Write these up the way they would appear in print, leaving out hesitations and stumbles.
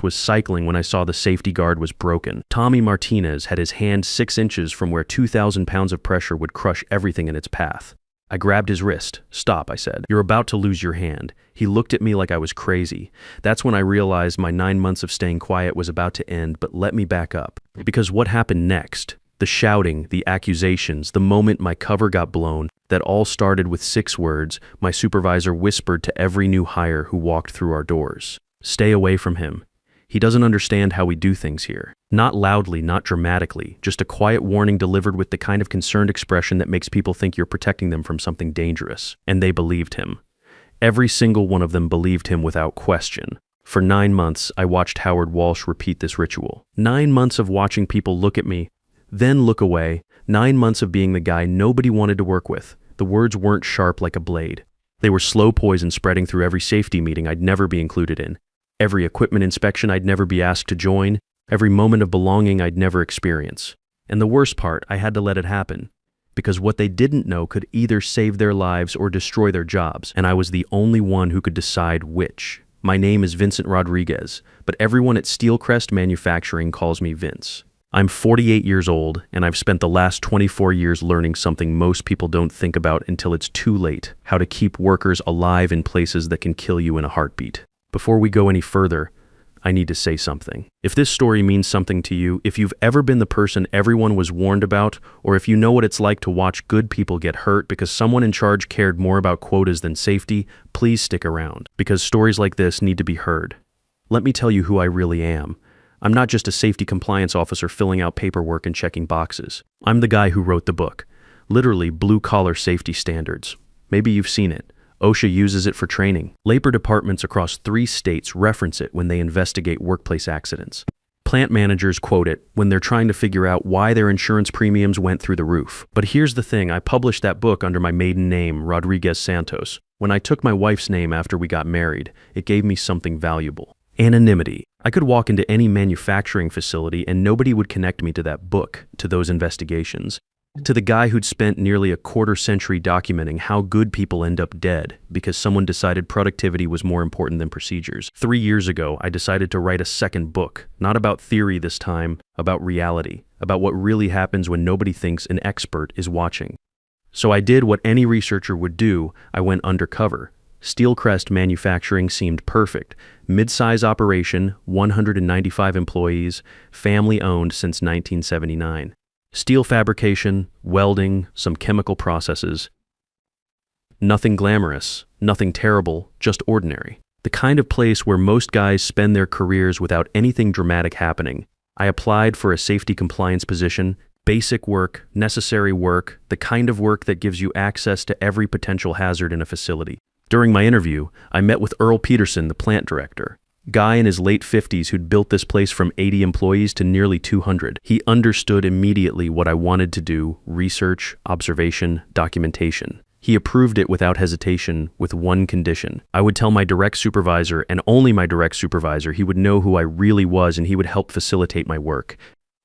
was cycling when I saw the safety guard was broken. Tommy Martinez had his hand 6 inches from where 2,000 pounds of pressure would crush everything in its path. I grabbed his wrist. "Stop," I said. "You're about to lose your hand." He looked at me like I was crazy. That's when I realized my 9 months of staying quiet was about to end, but let me back up. Because what happened next? The shouting, the accusations, the moment my cover got blown, that all started with 6 words my supervisor whispered to every new hire who walked through our doors. "Stay away from him. He doesn't understand how we do things here." Not loudly, not dramatically, just a quiet warning delivered with the kind of concerned expression that makes people think you're protecting them from something dangerous. And they believed him. Every single one of them believed him without question. For 9 months, I watched Howard Walsh repeat this ritual. 9 months of watching people look at me, then look away. 9 months of being the guy nobody wanted to work with. The words weren't sharp like a blade. They were slow poison spreading through every safety meeting I'd never be included in, every equipment inspection I'd never be asked to join, every moment of belonging I'd never experience. And the worst part, I had to let it happen. Because what they didn't know could either save their lives or destroy their jobs, and I was the only one who could decide which. My name is Vincent Rodriguez, but everyone at Steelcrest Manufacturing calls me Vince. I'm 48 years old, and I've spent the last 24 years learning something most people don't think about until it's too late: how to keep workers alive in places that can kill you in a heartbeat. Before we go any further, I need to say something. If this story means something to you, if you've ever been the person everyone was warned about, or if you know what it's like to watch good people get hurt because someone in charge cared more about quotas than safety, please stick around, because stories like this need to be heard. Let me tell you who I really am. I'm not just a safety compliance officer filling out paperwork and checking boxes. I'm the guy who wrote the book, literally blue-collar safety standards. Maybe you've seen it. OSHA uses it for training. Labor departments across 3 states reference it when they investigate workplace accidents. Plant managers quote it when they're trying to figure out why their insurance premiums went through the roof. But here's the thing, I published that book under my maiden name, Rodriguez Santos. When I took my wife's name after we got married, it gave me something valuable: anonymity. I could walk into any manufacturing facility and nobody would connect me to that book, to those investigations, to the guy who'd spent nearly a quarter-century documenting how good people end up dead because someone decided productivity was more important than procedures. 3 years ago, I decided to write a second book, not about theory this time, about reality, about what really happens when nobody thinks an expert is watching. So I did what any researcher would do. I went undercover. Steelcrest Manufacturing seemed perfect. Mid-size operation, 195 employees, family-owned since 1979. Steel fabrication, welding, some chemical processes. Nothing glamorous, nothing terrible, just ordinary. The kind of place where most guys spend their careers without anything dramatic happening. I applied for a safety compliance position. Basic work, necessary work, the kind of work that gives you access to every potential hazard in a facility. During my interview, I met with Earl Peterson, the plant director. Guy in his late 50s who'd built this place from 80 employees to nearly 200. He understood immediately what I wanted to do: research, observation, documentation. He approved it without hesitation, with one condition. I would tell my direct supervisor, and only my direct supervisor, he would know who I really was and he would help facilitate my work.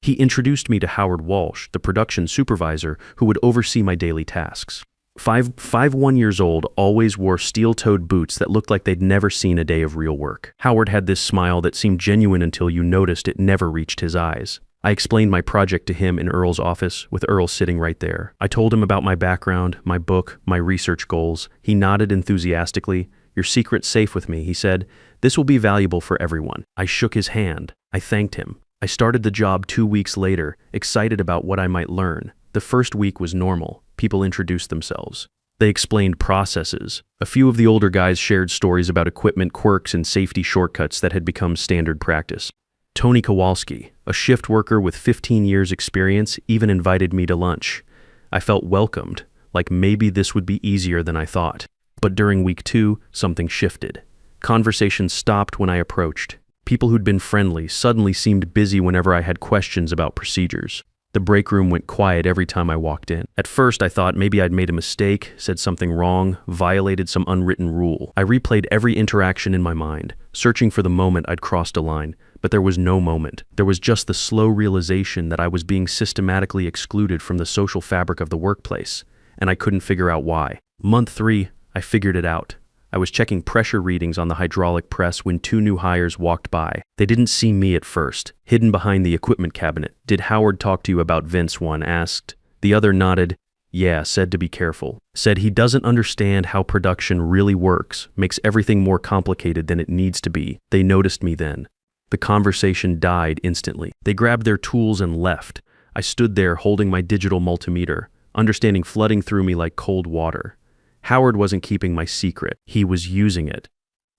He introduced me to Howard Walsh, the production supervisor, who would oversee my daily tasks. 1 years old, always wore steel-toed boots that looked like they'd never seen a day of real work. Howard had this smile that seemed genuine until you noticed it never reached his eyes. I explained my project to him in Earl's office, with Earl sitting right there. I told him about my background, my book, my research goals. He nodded enthusiastically. "Your secret's safe with me," he said. "This will be valuable for everyone." I shook his hand. I thanked him. I started the job 2 weeks later, excited about what I might learn. The first week was normal. People introduced themselves. They explained processes. A few of the older guys shared stories about equipment quirks and safety shortcuts that had become standard practice. Tony Kowalski, a shift worker with 15 years experience, even invited me to lunch. I felt welcomed, like maybe this would be easier than I thought. But during week 2, something shifted. Conversations stopped when I approached. People who'd been friendly suddenly seemed busy whenever I had questions about procedures. The break room went quiet every time I walked in. At first, I thought maybe I'd made a mistake, said something wrong, violated some unwritten rule. I replayed every interaction in my mind, searching for the moment I'd crossed a line. But there was no moment. There was just the slow realization that I was being systematically excluded from the social fabric of the workplace, and I couldn't figure out why. Month 3, I figured it out. I was checking pressure readings on the hydraulic press when two new hires walked by. They didn't see me at first, hidden behind the equipment cabinet. "Did Howard talk to you about Vince?" one asked. The other nodded. "Yeah, said to be careful. Said he doesn't understand how production really works, makes everything more complicated than it needs to be." They noticed me then. The conversation died instantly. They grabbed their tools and left. I stood there holding my digital multimeter, understanding flooding through me like cold water. Howard wasn't keeping my secret. He was using it.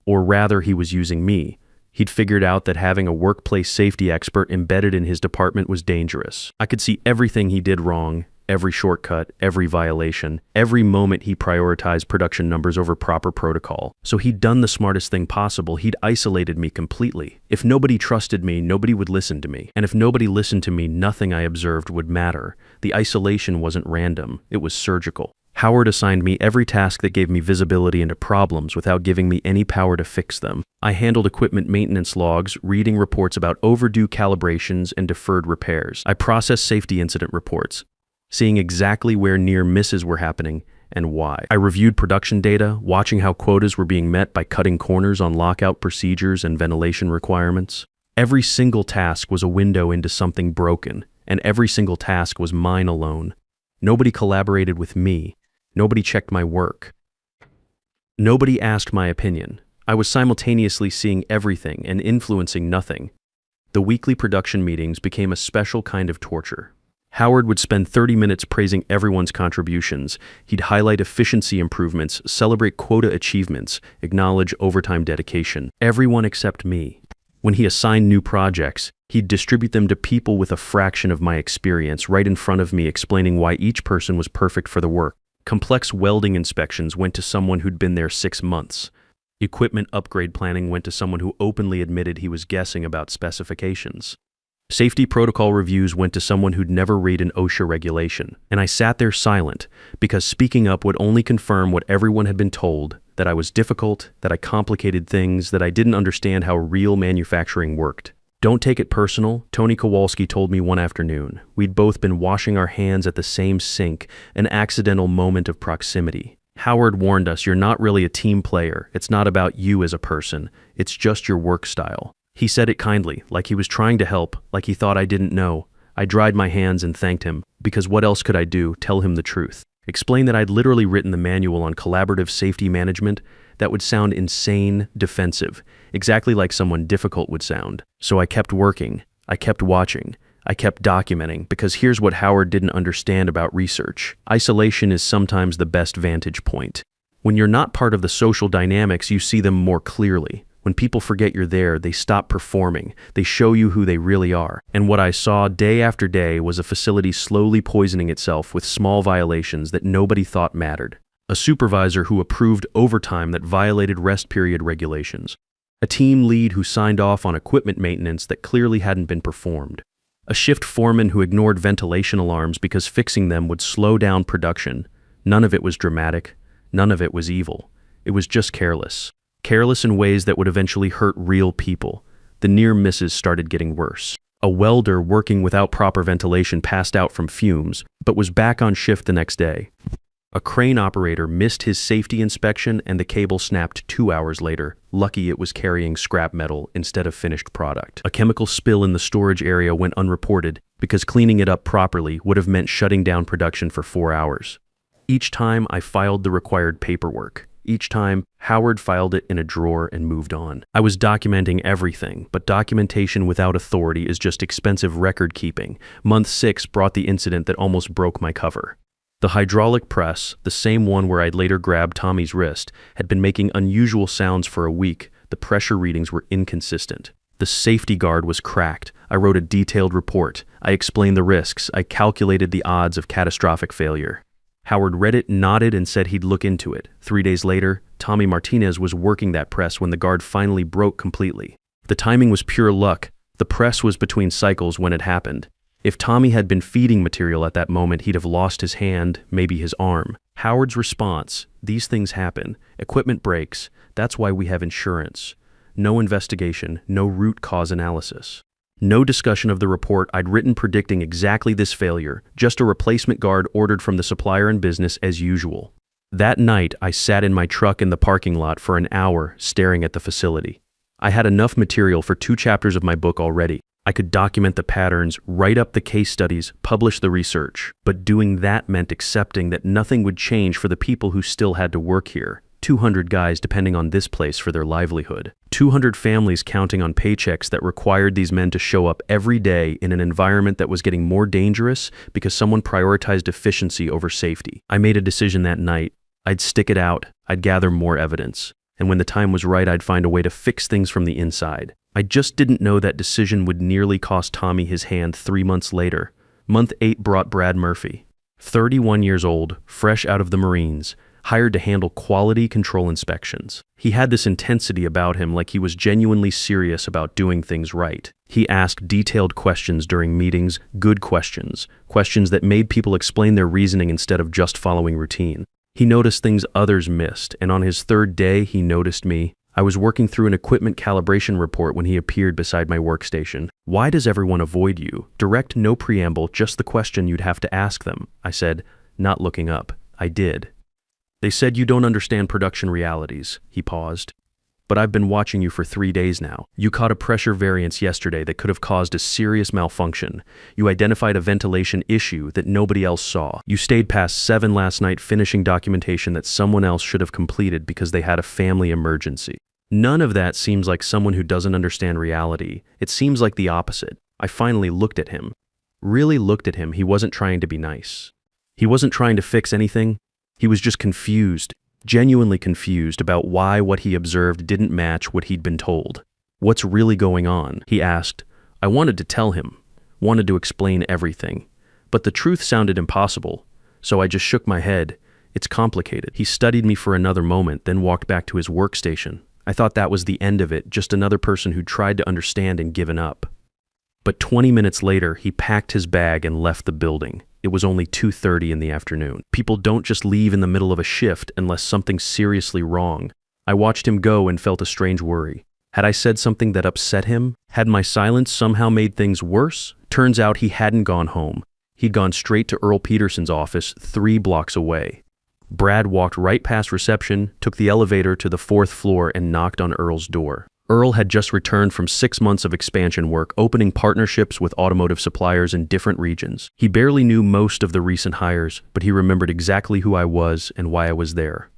Or rather, he was using me. He'd figured out that having a workplace safety expert embedded in his department was dangerous. I could see everything he did wrong, every shortcut, every violation, every moment he prioritized production numbers over proper protocol. So he'd done the smartest thing possible. He'd isolated me completely. If nobody trusted me, nobody would listen to me. And if nobody listened to me, nothing I observed would matter. The isolation wasn't random. It was surgical. Howard assigned me every task that gave me visibility into problems without giving me any power to fix them. I handled equipment maintenance logs, reading reports about overdue calibrations and deferred repairs. I processed safety incident reports, seeing exactly where near misses were happening and why. I reviewed production data, watching how quotas were being met by cutting corners on lockout procedures and ventilation requirements. Every single task was a window into something broken, and every single task was mine alone. Nobody collaborated with me. Nobody checked my work. Nobody asked my opinion. I was simultaneously seeing everything and influencing nothing. The weekly production meetings became a special kind of torture. Howard would spend 30 minutes praising everyone's contributions. He'd highlight efficiency improvements, celebrate quota achievements, acknowledge overtime dedication. Everyone except me. When he assigned new projects, he'd distribute them to people with a fraction of my experience right in front of me, explaining why each person was perfect for the work. Complex welding inspections went to someone who'd been there 6 months. Equipment upgrade planning went to someone who openly admitted he was guessing about specifications. Safety protocol reviews went to someone who'd never read an OSHA regulation. And I sat there silent, because speaking up would only confirm what everyone had been told, that I was difficult, that I complicated things, that I didn't understand how real manufacturing worked. "Don't take it personal," Tony Kowalski told me one afternoon. We'd both been washing our hands at the same sink, an accidental moment of proximity. Howard warned us, "You're not really a team player. It's not about you as a person. It's just your work style." He said it kindly, like he was trying to help, like he thought I didn't know. I dried my hands and thanked him, because what else could I do? Tell him the truth. Explain that I'd literally written the manual on collaborative safety management. That would sound insane, defensive, exactly like someone difficult would sound. So I kept working, I kept watching, I kept documenting, because here's what Howard didn't understand about research. Isolation is sometimes the best vantage point. When you're not part of the social dynamics, you see them more clearly. When people forget you're there, they stop performing. They show you who they really are. And what I saw day after day was a facility slowly poisoning itself with small violations that nobody thought mattered. A supervisor who approved overtime that violated rest period regulations. A team lead who signed off on equipment maintenance that clearly hadn't been performed. A shift foreman who ignored ventilation alarms because fixing them would slow down production. None of it was dramatic. None of it was evil. It was just careless. Careless in ways that would eventually hurt real people. The near misses started getting worse. A welder working without proper ventilation passed out from fumes, but was back on shift the next day. A crane operator missed his safety inspection and the cable snapped 2 hours later. Lucky it was carrying scrap metal instead of finished product. A chemical spill in the storage area went unreported because cleaning it up properly would have meant shutting down production for 4 hours. Each time I filed the required paperwork. Each time, Howard filed it in a drawer and moved on. I was documenting everything, but documentation without authority is just expensive record keeping. Month 6 brought the incident that almost broke my cover. The hydraulic press, the same one where I'd later grabbed Tommy's wrist, had been making unusual sounds for a week. The pressure readings were inconsistent. The safety guard was cracked. I wrote a detailed report. I explained the risks. I calculated the odds of catastrophic failure. Howard read it, nodded, and said he'd look into it. 3 days later, Tommy Martinez was working that press when the guard finally broke completely. The timing was pure luck. The press was between cycles when it happened. If Tommy had been feeding material at that moment, he'd have lost his hand, maybe his arm. Howard's response: "These things happen. Equipment breaks. That's why we have insurance." No investigation, no root cause analysis. No discussion of the report I'd written predicting exactly this failure, just a replacement guard ordered from the supplier and business as usual. That night, I sat in my truck in the parking lot for an hour staring at the facility. I had enough material for 2 chapters of my book already. I could document the patterns, write up the case studies, publish the research. But doing that meant accepting that nothing would change for the people who still had to work here. 200 guys depending on this place for their livelihood. 200 families counting on paychecks that required these men to show up every day in an environment that was getting more dangerous because someone prioritized efficiency over safety. I made a decision that night. I'd stick it out. I'd gather more evidence. And when the time was right, I'd find a way to fix things from the inside. I just didn't know that decision would nearly cost Tommy his hand 3 months later. Month 8 brought Brad Murphy, 31 years old, fresh out of the Marines, hired to handle quality control inspections. He had this intensity about him, like he was genuinely serious about doing things right. He asked detailed questions during meetings, good questions, questions that made people explain their reasoning instead of just following routine. He noticed things others missed, and on his 3rd day, he noticed me. I was working through an equipment calibration report when he appeared beside my workstation. "Why does everyone avoid you?" Direct, no preamble, just the question you'd have to ask them. I said, not looking up. I did. "They said you don't understand production realities." He paused. "But I've been watching you for 3 days now. You caught a pressure variance yesterday that could have caused a serious malfunction. You identified a ventilation issue that nobody else saw. You stayed past 7 last night finishing documentation that someone else should have completed because they had a family emergency." None of that seems like someone who doesn't understand reality. It seems like the opposite. I finally looked at him. Really looked at him. He wasn't trying to be nice. He wasn't trying to fix anything. He was just confused, genuinely confused about why what he observed didn't match what he'd been told. "What's really going on?" he asked. I wanted to tell him, wanted to explain everything. But the truth sounded impossible, so I just shook my head. "It's complicated." He studied me for another moment, then walked back to his workstation. I thought that was the end of it, just another person who tried to understand and given up. But 20 minutes later, he packed his bag and left the building. It was only 2:30 in the afternoon. People don't just leave in the middle of a shift unless something's seriously wrong. I watched him go and felt a strange worry. Had I said something that upset him? Had my silence somehow made things worse? Turns out he hadn't gone home. He'd gone straight to Earl Peterson's office 3 blocks away. Brad walked right past reception, took the elevator to the 4th floor, and knocked on Earl's door. Earl had just returned from 6 months of expansion work, opening partnerships with automotive suppliers in different regions. He barely knew most of the recent hires, but he remembered exactly who I was and why I was there.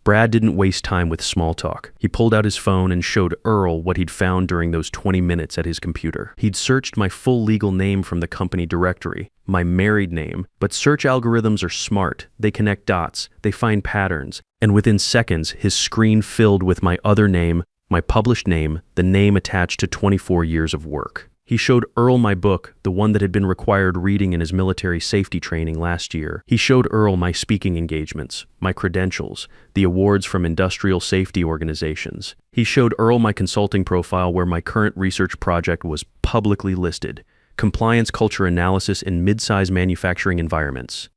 Brad didn't waste time with small talk. He pulled out his phone and showed Earl what he'd found during those 20 minutes at his computer. He'd searched my full legal name from the company directory, my married name, but search algorithms are smart. They connect dots, they find patterns, and within seconds, his screen filled with my other name, my published name, the name attached to 24 years of work. He showed Earl my book, the one that had been required reading in his military safety training last year. He showed Earl my speaking engagements, my credentials, the awards from industrial safety organizations. He showed Earl my consulting profile where my current research project was publicly listed, compliance culture analysis in mid-size manufacturing environments.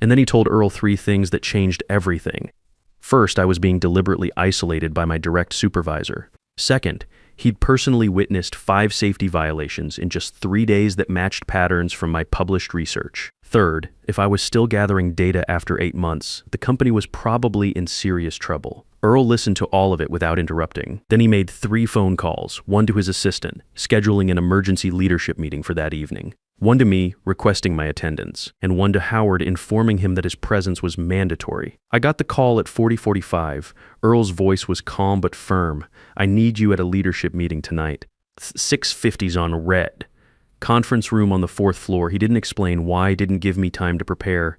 And then he told Earl 3 things that changed everything. First, I was being deliberately isolated by my direct supervisor. Second, he'd personally witnessed 5 safety violations in just 3 days that matched patterns from my published research. Third, if I was still gathering data after 8 months, the company was probably in serious trouble. Earl listened to all of it without interrupting. Then he made 3 phone calls, one to his assistant, scheduling an emergency leadership meeting for that evening. One to me, requesting my attendance, and one to Howard, informing him that his presence was mandatory. I got the call at 40:45. Earl's voice was calm but firm. "I need you at a leadership meeting tonight. 6:50's on red." Conference room on the 4th floor. He didn't explain why, didn't give me time to prepare.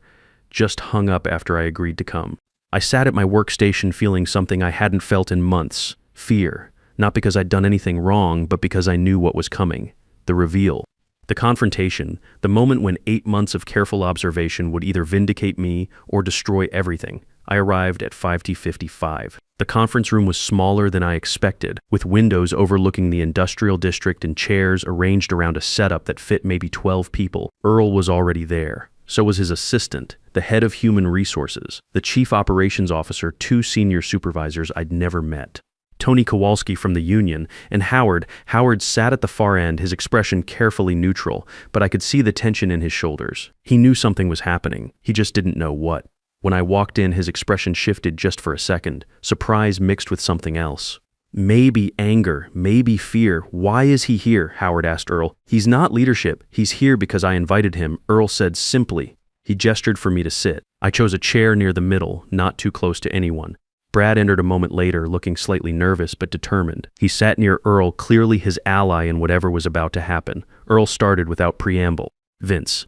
Just hung up after I agreed to come. I sat at my workstation feeling something I hadn't felt in months. Fear. Not because I'd done anything wrong, but because I knew what was coming. The reveal. The confrontation, the moment when 8 months of careful observation would either vindicate me or destroy everything. I arrived at 5:55. The conference room was smaller than I expected, with windows overlooking the industrial district and chairs arranged around a setup that fit maybe 12 people. Earl was already there. So was his assistant, the head of human resources, the chief operations officer, 2 senior supervisors I'd never met. Tony Kowalski from the union, and Howard. Howard sat at the far end, his expression carefully neutral, but I could see the tension in his shoulders. He knew something was happening. He just didn't know what. When I walked in, his expression shifted just for a second, surprise mixed with something else. Maybe anger, maybe fear. Why is he here? Howard asked Earl. He's not leadership. He's here because I invited him, Earl said simply. He gestured for me to sit. I chose a chair near the middle, not too close to anyone. Brad entered a moment later, looking slightly nervous but determined. He sat near Earl, clearly his ally in whatever was about to happen. Earl started without preamble. Vince,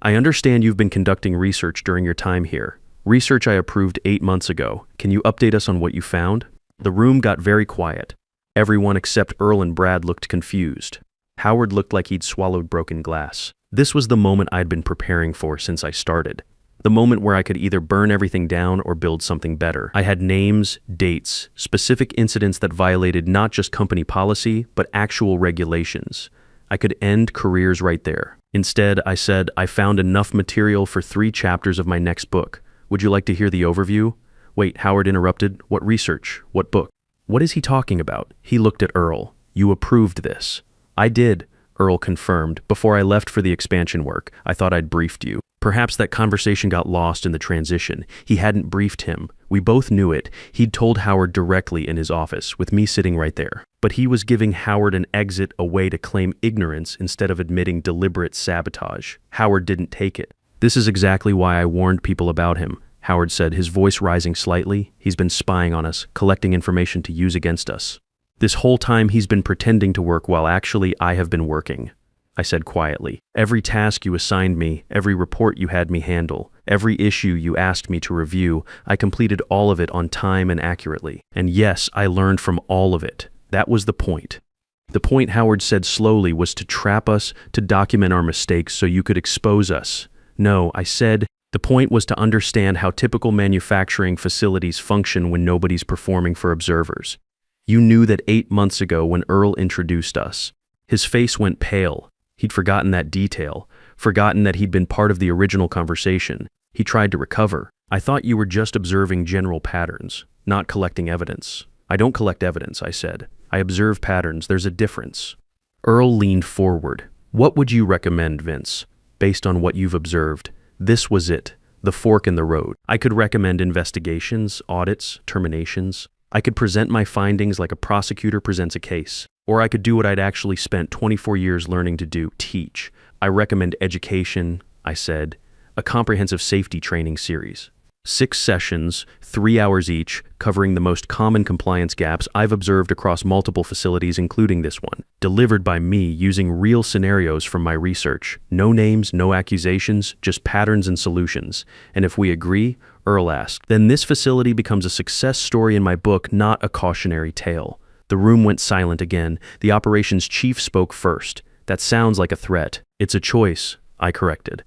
I understand you've been conducting research during your time here. Research I approved 8 months ago. Can you update us on what you found? The room got very quiet. Everyone except Earl and Brad looked confused. Howard looked like he'd swallowed broken glass. This was the moment I'd been preparing for since I started. The moment where I could either burn everything down or build something better. I had names, dates, specific incidents that violated not just company policy, but actual regulations. I could end careers right there. Instead, I said, I found enough material for 3 chapters of my next book. Would you like to hear the overview? Wait, Howard interrupted. What research? What book? What is he talking about? He looked at Earl. You approved this. I did, Earl confirmed. Before I left for the expansion work, I thought I'd briefed you. Perhaps that conversation got lost in the transition. He hadn't briefed him. We both knew it. He'd told Howard directly in his office, with me sitting right there. But he was giving Howard an exit, a way to claim ignorance instead of admitting deliberate sabotage. Howard didn't take it. This is exactly why I warned people about him, Howard said, his voice rising slightly. He's been spying on us, collecting information to use against us. This whole time he's been pretending to work while actually I have been working. I said quietly. Every task you assigned me, every report you had me handle, every issue you asked me to review, I completed all of it on time and accurately. And yes, I learned from all of it. That was the point. The point, Howard said slowly, was to trap us, to document our mistakes so you could expose us. No, I said, the point was to understand how typical manufacturing facilities function when nobody's performing for observers. You knew that 8 months ago when Earl introduced us. His face went pale. He'd forgotten that detail, forgotten that he'd been part of the original conversation. He tried to recover. I thought you were just observing general patterns, not collecting evidence. I don't collect evidence, I said. I observe patterns. There's a difference. Earl leaned forward. What would you recommend, Vince, based on what you've observed? This was it, the fork in the road. I could recommend investigations, audits, terminations. I could present my findings like a prosecutor presents a case. Or I could do what I'd actually spent 24 years learning to do, teach. I recommend education, I said, a comprehensive safety training series. 6 sessions, 3 hours each, covering the most common compliance gaps I've observed across multiple facilities, including this one, delivered by me using real scenarios from my research. No names, no accusations, just patterns and solutions. And if we agree, Earl asked, then this facility becomes a success story in my book, not a cautionary tale. The room went silent again. The operations chief spoke first. That sounds like a threat. It's a choice, I corrected.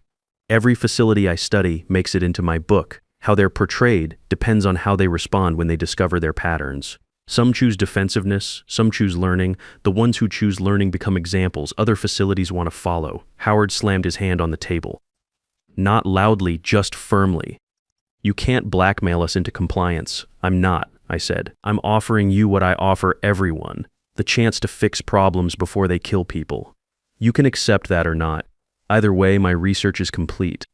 Every facility I study makes it into my book. How they're portrayed depends on how they respond when they discover their patterns. Some choose defensiveness, some choose learning. The ones who choose learning become examples other facilities want to follow. Howard slammed his hand on the table. Not loudly, just firmly. You can't blackmail us into compliance. I'm not, I said. I'm offering you what I offer everyone, the chance to fix problems before they kill people. You can accept that or not. Either way, my research is complete.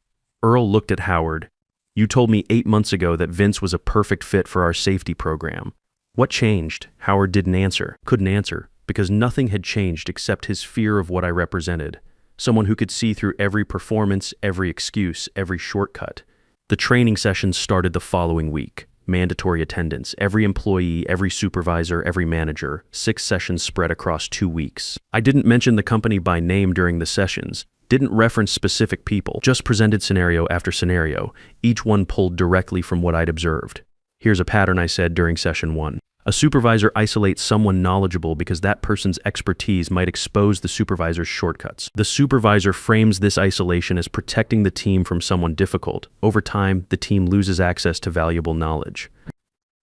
Earl looked at Howard. You told me 8 months ago that Vince was a perfect fit for our safety program. What changed? Howard didn't answer, couldn't answer, because nothing had changed except his fear of what I represented. Someone who could see through every performance, every excuse, every shortcut. The training sessions started the following week. Mandatory attendance, every employee, every supervisor, every manager. 6 sessions spread across 2 weeks. I didn't mention the company by name during the sessions. Didn't reference specific people, just presented scenario after scenario, each one pulled directly from what I'd observed. Here's a pattern, I said during session 1. A supervisor isolates someone knowledgeable because that person's expertise might expose the supervisor's shortcuts. The supervisor frames this isolation as protecting the team from someone difficult. Over time, the team loses access to valuable knowledge.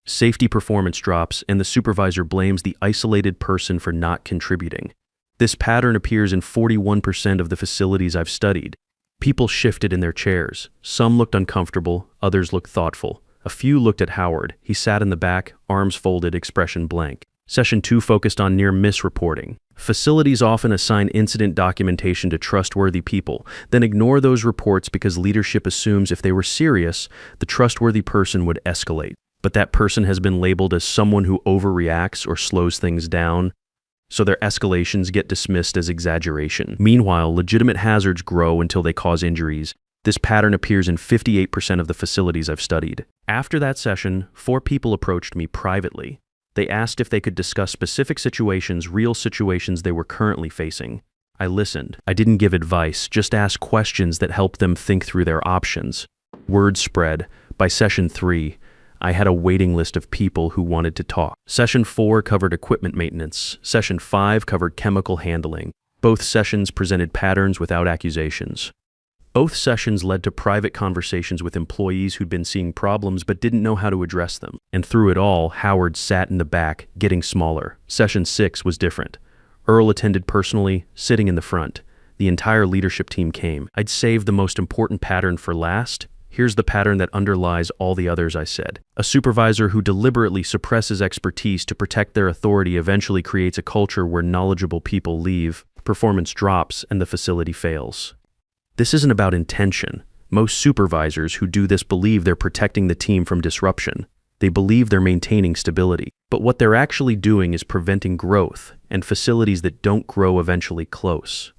Safety performance drops, and the supervisor blames the isolated person for not contributing. This pattern appears in 41% of the facilities I've studied. People shifted in their chairs. Some looked uncomfortable, others looked thoughtful. A few looked at Howard. He sat in the back, arms folded, expression blank. Session 2 focused on near-miss reporting. Facilities often assign incident documentation to trustworthy people, then ignore those reports because leadership assumes if they were serious, the trustworthy person would escalate. But that person has been labeled as someone who overreacts or slows things down, so their escalations get dismissed as exaggeration. Meanwhile, legitimate hazards grow until they cause injuries. This pattern appears in 58% of the facilities I've studied. After that session, 4 people approached me privately. They asked if they could discuss specific situations, real situations they were currently facing. I listened. I didn't give advice, just asked questions that helped them think through their options. Word spread. By session 3, I had a waiting list of people who wanted to talk. Session 4 covered equipment maintenance. Session 5 covered chemical handling. Both sessions presented patterns without accusations. Both sessions led to private conversations with employees who'd been seeing problems but didn't know how to address them. And through it all, Howard sat in the back, getting smaller. Session 6 was different. Earl attended personally, sitting in the front. The entire leadership team came. I'd saved the most important pattern for last. Here's the pattern that underlies all the others I said. A supervisor who deliberately suppresses expertise to protect their authority eventually creates a culture where knowledgeable people leave, performance drops, and the facility fails. This isn't about intention. Most supervisors who do this believe they're protecting the team from disruption. They believe they're maintaining stability. But what they're actually doing is preventing growth, and facilities that don't grow eventually close.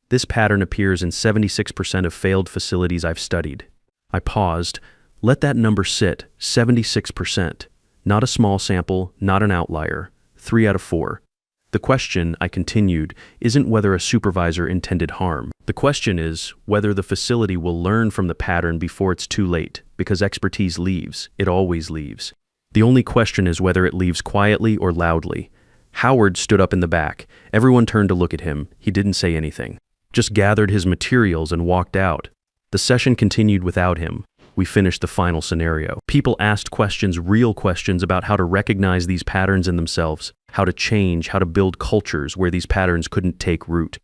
This pattern appears in 76% of failed facilities I've studied. I paused. Let that number sit, 76%. Not a small sample, not an outlier. 3 out of 4. The question, I continued, isn't whether a supervisor intended harm. The question is whether the facility will learn from the pattern before it's too late, because expertise leaves. It always leaves. The only question is whether it leaves quietly or loudly. Howard stood up in the back. Everyone turned to look at him. He didn't say anything. Just gathered his materials and walked out. The session continued without him. We finished the final scenario. People asked questions, real questions about how to recognize these patterns in themselves, how to change, how to build cultures where these patterns couldn't take root.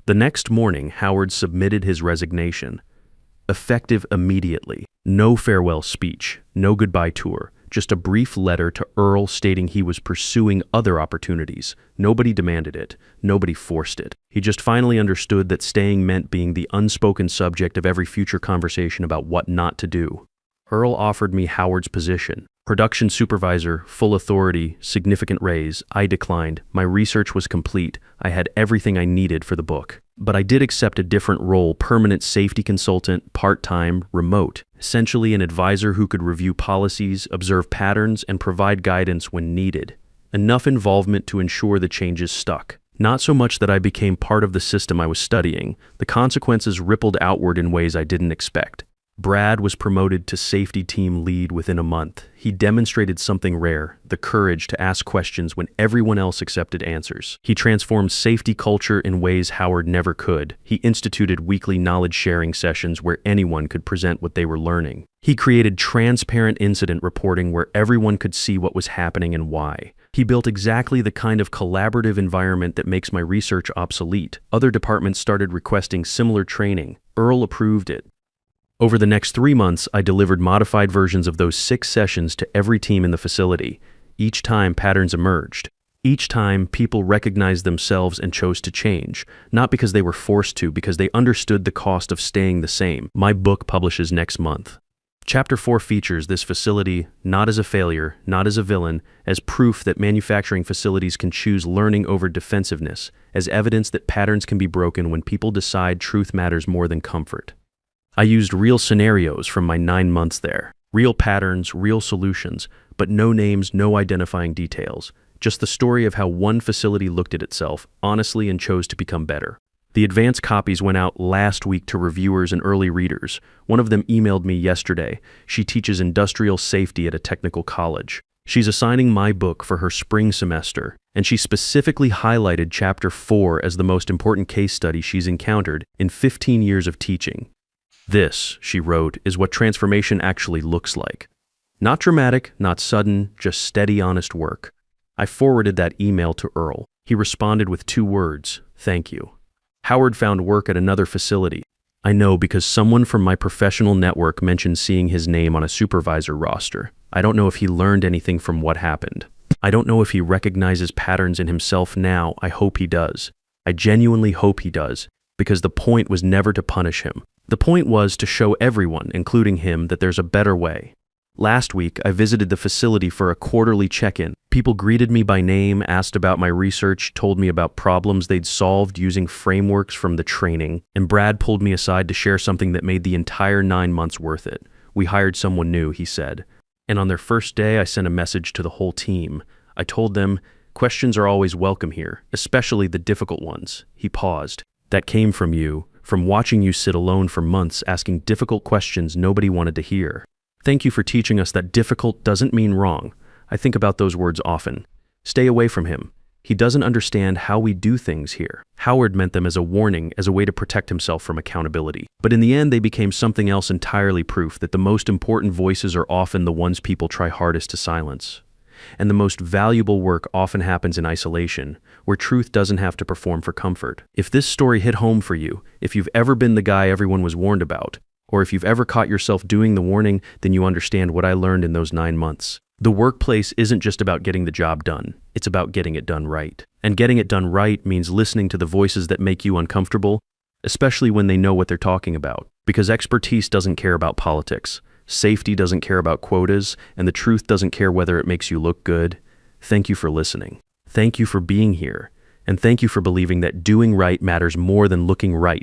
The next morning, Howard submitted his resignation. Effective immediately. No farewell speech, no goodbye tour, just a brief letter to Earl stating he was pursuing other opportunities. Nobody demanded it. Nobody forced it. He just finally understood that staying meant being the unspoken subject of every future conversation about what not to do. Earl offered me Howard's position. Production supervisor, full authority, significant raise. I declined. My research was complete. I had everything I needed for the book. But I did accept a different role, permanent safety consultant, part-time, remote. Essentially an advisor who could review policies, observe patterns, and provide guidance when needed. Enough involvement to ensure the changes stuck. Not so much that I became part of the system I was studying. The consequences rippled outward in ways I didn't expect. Brad was promoted to safety team lead within a month. He demonstrated something rare, the courage to ask questions when everyone else accepted answers. He transformed safety culture in ways Howard never could. He instituted weekly knowledge-sharing sessions where anyone could present what they were learning. He created transparent incident reporting where everyone could see what was happening and why. He built exactly the kind of collaborative environment that makes my research obsolete. Other departments started requesting similar training. Earl approved it. Over the next 3 months, I delivered modified versions of those 6 sessions to every team in the facility. Each time, patterns emerged. Each time, people recognized themselves and chose to change, not because they were forced to, because they understood the cost of staying the same. My book publishes next month. Chapter 4 features this facility not as a failure, not as a villain, as proof that manufacturing facilities can choose learning over defensiveness, as evidence that patterns can be broken when people decide truth matters more than comfort. I used real scenarios from my 9 months there. Real patterns, real solutions, but no names, no identifying details. Just the story of how one facility looked at itself, honestly, and chose to become better. The advanced copies went out last week to reviewers and early readers. One of them emailed me yesterday. She teaches industrial safety at a technical college. She's assigning my book for her spring semester, and she specifically highlighted Chapter 4 as the most important case study she's encountered in 15 years of teaching. This, she wrote, is what transformation actually looks like. Not dramatic, not sudden, just steady, honest work. I forwarded that email to Earl. He responded with 2 words, thank you. Howard found work at another facility. I know because someone from my professional network mentioned seeing his name on a supervisor roster. I don't know if he learned anything from what happened. I don't know if he recognizes patterns in himself now. I hope he does. I genuinely hope he does, because the point was never to punish him. The point was to show everyone, including him, that there's a better way. Last week, I visited the facility for a quarterly check-in. People greeted me by name, asked about my research, told me about problems they'd solved using frameworks from the training, and Brad pulled me aside to share something that made the entire 9 months worth it. We hired someone new, he said. And on their first day, I sent a message to the whole team. I told them, questions are always welcome here, especially the difficult ones. He paused. That came from you, from watching you sit alone for months asking difficult questions nobody wanted to hear. Thank you for teaching us that difficult doesn't mean wrong. I think about those words often. Stay away from him. He doesn't understand how we do things here. Howard meant them as a warning, as a way to protect himself from accountability. But in the end, they became something else entirely, proof that the most important voices are often the ones people try hardest to silence. And the most valuable work often happens in isolation, where truth doesn't have to perform for comfort. If this story hit home for you, if you've ever been the guy everyone was warned about, or if you've ever caught yourself doing the warning, then you understand what I learned in those 9 months. The workplace isn't just about getting the job done, it's about getting it done right. And getting it done right means listening to the voices that make you uncomfortable, especially when they know what they're talking about. Because expertise doesn't care about politics, safety doesn't care about quotas, and the truth doesn't care whether it makes you look good. Thank you for listening. Thank you for being here. And thank you for believing that doing right matters more than looking right.